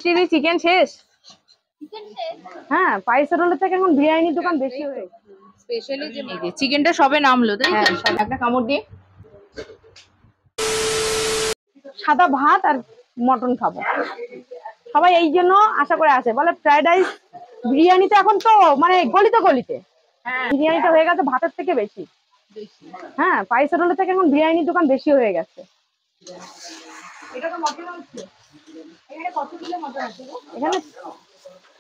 Chilli chicken শেষ। হ্যাঁ, পাইসা রোলের থেকে এখন বিরিয়ানির দোকান বেশি হয়ে স্পেশালি যে চিকেনটা সবে নামলো তাই হ্যাঁ, সব একটা কামড় দিয়ে সাদা ভাত আর মটন খাবো। সবাই এই জন্য আশা করে আসে, বলে ফ্রাইড রাইস বিরিয়ানিতে এখন তো মানে গলিতে গলিতে বিরিয়ানিটা হয়ে গেছে ভাতের থেকে বেশি। হ্যাঁ, পাইসা রোলের থেকে এখন বিরিয়ানির দোকান বেশি হয়ে গেছে। এটা তো মটন হচ্ছে। এখানে কত কিলো মটন আছে?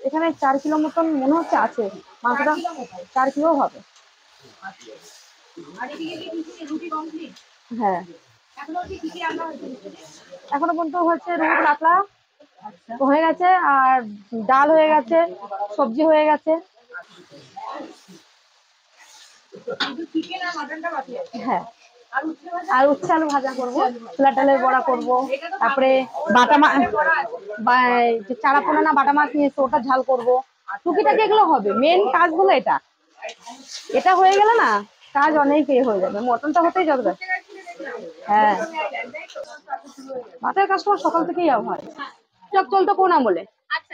এখানে 4 কিলো মতন মনে হচ্ছে আছে। মাংসটা 4 কিলো হবে। হ্যাঁ, এখনো পর্যন্ত হচ্ছে রুটি পাতলা হয়ে গেছে, আর ডাল হয়ে গেছে, সবজি হয়ে গেছে। হ্যাঁ, আর উচ্ছে আলু ভাজা করবো, ছোলা ডালের বড়া করবো, তারপরে বাটা মাছ, চারা পোনা না বাটা মাছ নিয়েছে ওটা ঝাল করবো। টুকিটাকি এগুলো হবে, মেন কাজগুলো এটা এটা হয়ে গেলে না কাজ অনেকই হয়ে যাবে। মটনটা হতেই যাবে। হ্যাঁ, ভাতের কাস্টমার সকাল থেকেই হয়। টিকটক চলতো কোন আমলে,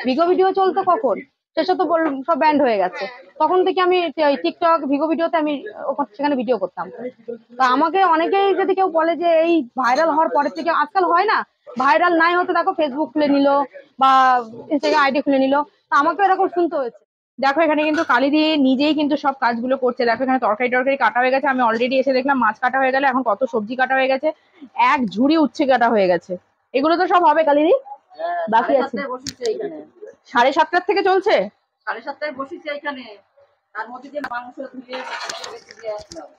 ভিগো ভিডিও চলতো কখন, সেসব তো সব ব্যান্ড হয়ে গেছে। তখন থেকে আমি টিকটক ভিগো ভিডিওতে আমি সেখানে ভিডিও করতাম। তো আমাকে অনেকেই যদি কেউ বলে যে এই ভাইরাল হওয়ার পরের থেকে, আজকাল হয় না ভাইরাল নাই হতে দেখো ফেসবুক খুলে নিল বা ইনস্টাগ্রাম আইডি খুলে নিল, তো আমাকে এরকম শুনতে হয়েছে। দেখো এখানে কিন্তু কালি দিয়ে নিজেই কিন্তু সব কাজগুলো করছে। দেখো এখানে তরকারি টরকারি কাটা হয়ে গেছে, আমি অলরেডি এসে দেখলাম মাছ কাটা হয়ে গেল, এখন কত সবজি কাটা হয়ে গেছে, এক ঝুড়ি উচ্ছে কাটা হয়ে গেছে। এগুলো তো সব হবে কালিদি, বাকি আছে। 7:30 থেকে চলছে, 7:30 বসেছি এখানে। তার মধ্যে যে মাংস ধুয়ে দিয়ে আসলাম।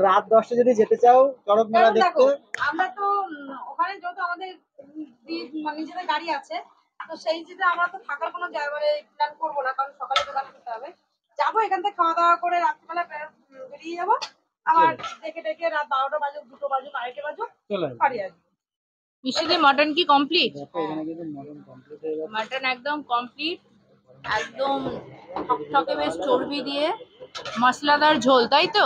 রাত 10টা যদি যেতে চাও চড়ক মেলা দেখতে, আমরা তো ওখানে যেহেতু আমাদের নিজেদের গাড়ি আছে, তো সেই হিসেবে আমরা তো থাকার কোনো প্ল্যান করবো না, কারণ সকালে দোকান করতে হবে। যাবো এখান থেকে খাওয়া দাওয়া করে রাত্রিবেলা বেরিয়ে যাবো, আবার দেখে দেখে রাত 12টা বাজুক, 2টো বাজুক, 2:30 বাজুক বাড়ি আসবো। মিষ্টি মটন কি কমপ্লিট? মটন একদম কমপ্লিট, একদম ঠকঠকে বেশ চর্বি দিয়ে মশলাদার ঝোল, তাই তো?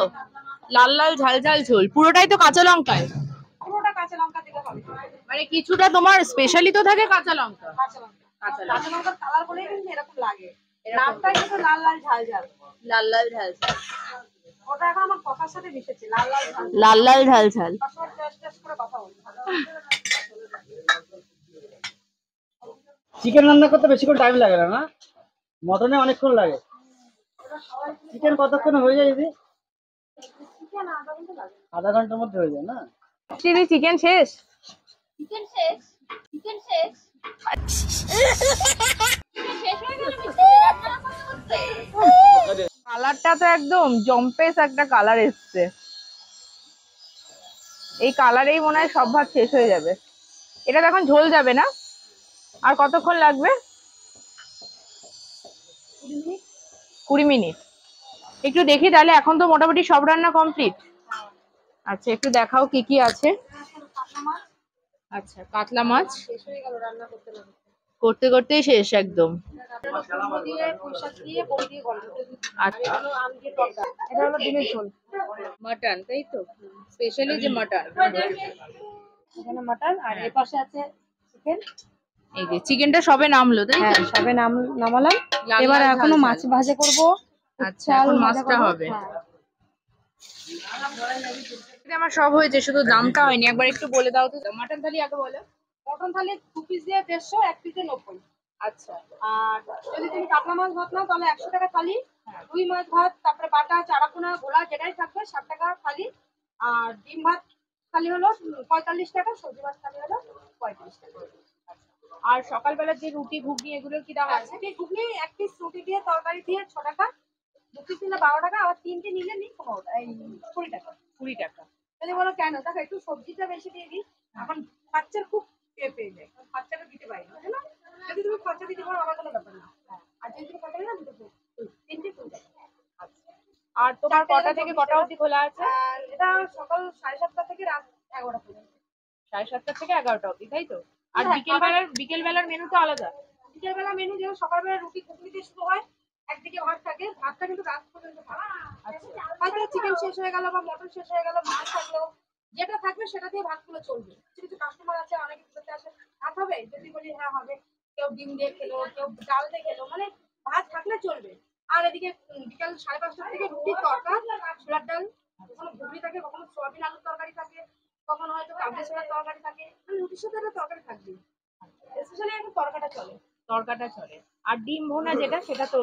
লাল লাল ঝাল ঝাল ঝোল, পুরোটাই তো কাঁচা লঙ্কায়। পুরোটা কাঁচা লঙ্কা দিলে হবে, মানে কিছুটা তোমার স্পেশালি তো থাকে কাঁচা লঙ্কা। কাঁচা লঙ্কার কালার বলেই কিন্তু এরকম লাগে, নামটা কিন্তু লাল লাল ঝাল ঝাল। লাল লাল ঝাল ঝাল, ওটা এখন আমার কথার সাথে মিশেছে, লাল লাল ঝাল লাল লাল ঝাল ঝাল। করে কথা বলছি। চিকেন রান্না করতে বেশিক্ষণ টাইম লাগে না, মটনে অনেকক্ষণ লাগে। চিকেন কতক্ষণ হয়ে যায় দিদি? আধা ঘন্টার মধ্যে হয়ে যায় না? চিলি চিকেন শেষ। কালারটা তো একদম জম্পেস একটা কালার এসছে, এই কালারেই মনে হয় সব ভাত শেষ হয়ে যাবে। এটা এখন ঝোল যাবে না, আর কতক্ষণ লাগবে? 20 মিনিট। একটু দেখি তাহলে, এখন তো মোটামুটি সব রান্না কমপ্লিট। আচ্ছা একটু দেখাও কি কি আছে। আচ্ছা কাতলা মাছ করতে করতেই শেষ একদম। এটা হলো ডিমের ঝোল, মাটন, তাই তো? স্পেশালি যে মাটন, এখানে মাটন, আর এর পাশে আছে চিকেন। এই যে চিকেনটা সবে নামলো তাই তো? হ্যাঁ, সবে নামালাম। লাল এবার লাল এখনো ঝাল মাছ ঝাল। ভাজা করব। আচ্ছা এখন মাছটা হবে। আমার সব হয়েছে, শুধু দামটা হয়নি, একবার একটু বলে দাও তো। মাটন থালি আগে বলো। মটন থালি 2 পিস দিয়ে 150, 1 পিসে 90। আচ্ছা, আর যদি তুমি কাতলা মাছ ভাত নাও তাহলে 100 টাকা থালি। রুই মাছ ভাত, তারপরে বাটা চারাপোনা ঘোলা যেটাই থাকবে 60 টাকা থালি। আর ডিম ভাত থালি হলো 45 টাকা, সবজি ভাত থালি হলো 35 টাকা। আর সকালবেলা যে রুটি ঘুগনি এগুলোর কি দাম আছে? রুটি ঘুগনি 1 পিস রুটি দিয়ে তরকারি দিয়ে 6 টাকা, 2 পিস নিলে 12 টাকা, আবার 3টে নিলে নি 20 টাকা। 20 টাকা। যদি বলো কেন, দেখো একটু সবজিটা বেশি দিয়ে দিই, এখন খরচার খুব পেয়ে যায়, খরচাটা দিতে পারি না, বুঝলো? যদি তুমি খরচা দিতে পারো আমার কোনো ব্যাপার না, আর যদি তুমি খরচা দিলে আমি দেবো 3টে 20 টাকা। আর তোমার কটা থেকে কটা অবধি খোলা আছে? আর এটা সকাল 7:30 থেকে রাত 11টা পর্যন্ত। 7:30 থেকে 11টা অবধি, তাই তো? আর বিকেল বেলার মেনু তো আলাদা? বিকেলবেলা মেনু যেমন সকালবেলা রুটি ঘুগনি দিয়ে শুরু হয়, একদিকে ভাত থাকে, ভাতটা কিন্তু রাত পর্যন্ত থাকে। হয়তো চিকেন শেষ হয়ে গেল বা মটন শেষ হয়ে গেল, মাছ থাকলো, যেটা থাকবে সেটা দিয়ে ভাতগুলো চলবে। কিছু কিছু কাস্টমার আছে অনেকে বলতে আসে ভাত হবে, যদি বলি হ্যাঁ হবে, কেউ ডিম দিয়ে খেলো, কেউ ডাল দিয়ে খেলো, মানে ভাত থাকলে চলবে। আর এদিকে বিকাল 5:30টার থেকে রুটির তরকারি, ছোলার ডাল, কখনো ঘুগনি থাকে, কখনো সয়াবিন আলুর তরকারি থাকে, কখনো হয়তো কাবলি ছোলার তরকারি থাকে, মানে রুটির সাথে একটা তরকারি থাকবে। স্পেশালি এখন তরকাটা চলে। তরকাটা চলে। আর ডিম ভুনা যেটা, সেটা তো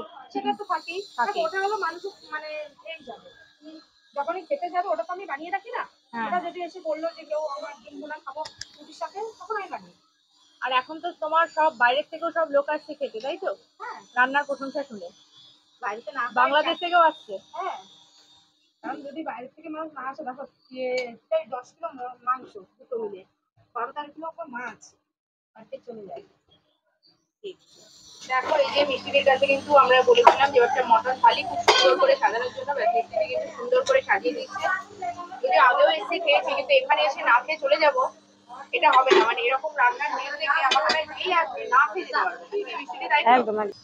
থাকেই। ওটা হলো মানুষ মানে এই যাবে, যখনই খেতে যাবে ওটা তো আমি বানিয়ে রাখি না। ওটা যদি এসে বললো যে কেউ আমার ডিম ভুনা খাবো রুটির সাথে, তখন আমি বানিয়ে। আর এখন তো তোমার সব বাইরের থেকেও সব লোক আসছে খেতে, তাই তো? হ্যাঁ, রান্নার প্রশংসা শুনে বাড়িতে না, বাংলাদেশ থেকেও আসছে। হ্যাঁ, কারণ যদি বাইরে থেকে মানুষ না আসে, দেখো 10 কিলো মাংস দুটো মিলে 12-13 কিলো মাছ বাড়িতে চলে যায়। ঠিক। দেখো এই যে মিষ্টিদের কাছে কিন্তু আমরা বলেছিলাম যে একটা মটন থালি খুব সুন্দর করে সাজানোর জন্য, মিষ্টিদি কিন্তু সুন্দর করে সাজিয়ে দিচ্ছে। যদি আগেও এসে খেয়েছি, কিন্তু এখানে এসে না খেয়ে চলে যাব, এটা হবে না। মানে এরকম রান্নার নিয়ম দেখে আমার মনে হয় এই আসবে না খেয়ে যেতে পারবে মিষ্টিদি, তাই তো? একদম একদম।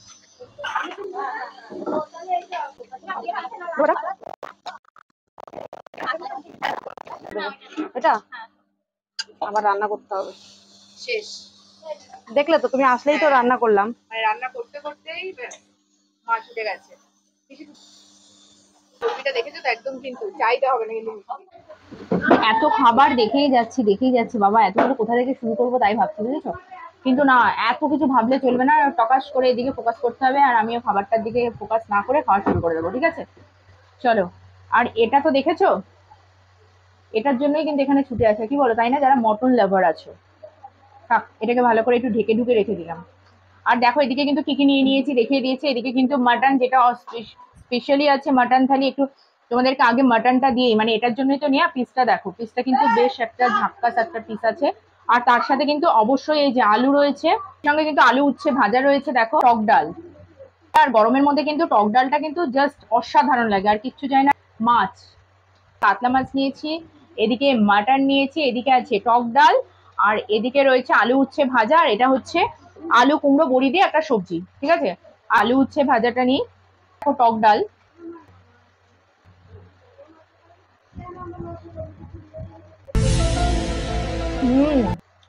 এটা আবার রান্না করতে হবে। শেষ। দেখলে তো, তুমি আসলেই তো রান্না করলাম। মানে রান্না করতে করতেই মাছ উঠে গেছে। ছবিটা দেখেছো তো, একদম কিন্তু চাইতে হবে না কিন্তু। এত খাবার দেখেই যাচ্ছি বাবা, এতগুলো কোথা থেকে শুরু করবো তাই ভাবছি, বুঝেছো? কিন্তু না, এত কিছু ভাবলে চলবে না, টকাশ করে এদিকে ফোকাস করতে হবে। আর আমিও খাবারটার দিকে ফোকাস না করে খাওয়া শুরু করে দেবো, ঠিক আছে? চলো। আর এটা তো দেখেছো, এটার জন্যই কিন্তু এখানে ছুটে আসে, কি বলো, তাই না? যারা মটন লাভার আছো। থাক, এটাকে ভালো করে একটু ঢেকে ঢুকে রেখে দিলাম। আর দেখো এদিকে কিন্তু কি কি নিয়ে নিয়েছি দেখিয়ে দিয়েছি। এদিকে কিন্তু মাটন, যেটা স্পেশালি আছে মাটন থালি। একটু তোমাদেরকে আগে মাটনটা দিয়ে, মানে এটার জন্যই তো নেওয়া। পিসটা দেখো, পিসটা কিন্তু বেশ একটা ঝাক্কাস একটা পিস আছে। আর তার সাথে কিন্তু অবশ্যই এই যে আলু রয়েছে, সঙ্গে কিন্তু আলু উচ্ছে ভাজা রয়েছে, দেখো টক ডাল। আর গরমের মধ্যে কিন্তু টক ডালটা কিন্তু জাস্ট অসাধারণ লাগে, আর কিচ্ছু চাই না। মাছ, কাতলা মাছ নিয়েছি, এদিকে মাটন নিয়েছি, এদিকে আছে টক ডাল, আর এদিকে রয়েছে আলু উচ্ছে ভাজা। আর এটা হচ্ছে আলু কুমড়ো বড়ি দিয়ে একটা সবজি, ঠিক আছে? আলু উচ্ছে ভাজাটা নিই, টক ডাল।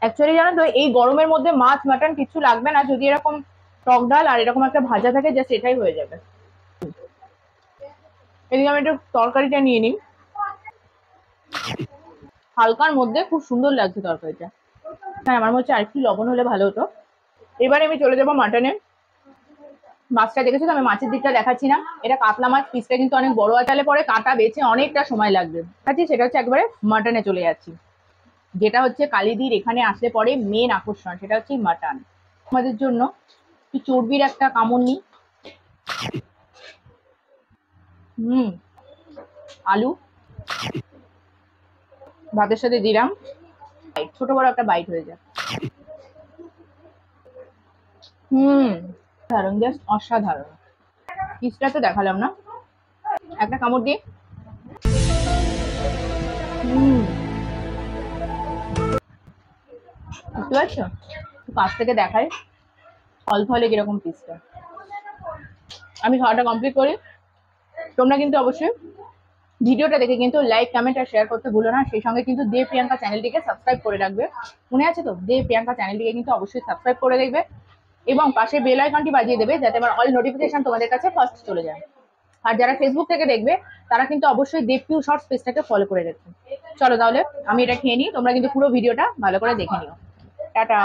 অ্যাকচুয়ালি জানো তো, এই গরমের মধ্যে মাছ মাটন কিছু লাগবে না, যদি এরকম টক ডাল আর এরকম একটা ভাজা থাকে, জাস্ট এটাই হয়ে যাবে। এদিকে আমি একটু তরকারিটা নিয়ে নিই। হালকার মধ্যে খুব সুন্দর লাগছে তরকারিটা। হ্যাঁ, আমার মনে হচ্ছে আর একটু লবণ হলে ভালো হতো। এবারে আমি চলে যাবো মাটনে। মাছটা দেখেছো তো, আমি মাছের দিকটা দেখাচ্ছি না। এটা কাতলা মাছ, পিসটা কিন্তু অনেক বড় আচালে পরে কাটা বেছে অনেকটা সময় লাগবে। আচ্ছা, সেটা হচ্ছে একবারে মাটনে চলে যাচ্ছি, যেটা হচ্ছে কালিদির এখানে আসলে পরে মেন আকর্ষণ, সেটা হচ্ছে মাটন। আমাদের জন্য একটু চর্বির একটা কামড় নিই। আলু ভাতের সাথে দিলাম, ছোট বড় একটা বাইট হয়ে যায়। দারুণ, জাস্ট অসাধারণ। পিসটা তো দেখালাম না, একটা কামড় দিয়ে। বুঝতে পারছো? কাছ থেকে দেখাই অল্প হলে কিরকম পিসটা। আমি খাওয়াটা কমপ্লিট করি। তোমরা কিন্তু অবশ্যই ভিডিওটা দেখে কিন্তু লাইক, কমেন্ট আর শেয়ার করতে ভুলো না। সেই সঙ্গে কিন্তু দেব প্রিয়াঙ্কা চ্যানেলটিকে সাবস্ক্রাইব করে রাখবে। মনে আছে তো? দেব প্রিয়াঙ্কা চ্যানেলটিকে কিন্তু অবশ্যই সাবস্ক্রাইব করে দেখবে এবং পাশে বেল আইকনটি বাজিয়ে দেবে, যাতে আমার অল নোটিফিকেশন তোমাদের কাছে ফার্স্ট চলে যায়। আর যারা ফেসবুক থেকে দেখবে, তারা কিন্তু অবশ্যই দেবপিউ শর্টস পেজটাকে ফলো করে রাখবে। চলো তাহলে আমি এটা খেয়ে নিই, তোমরা কিন্তু পুরো ভিডিওটা ভালো করে দেখে নিও। টাটা।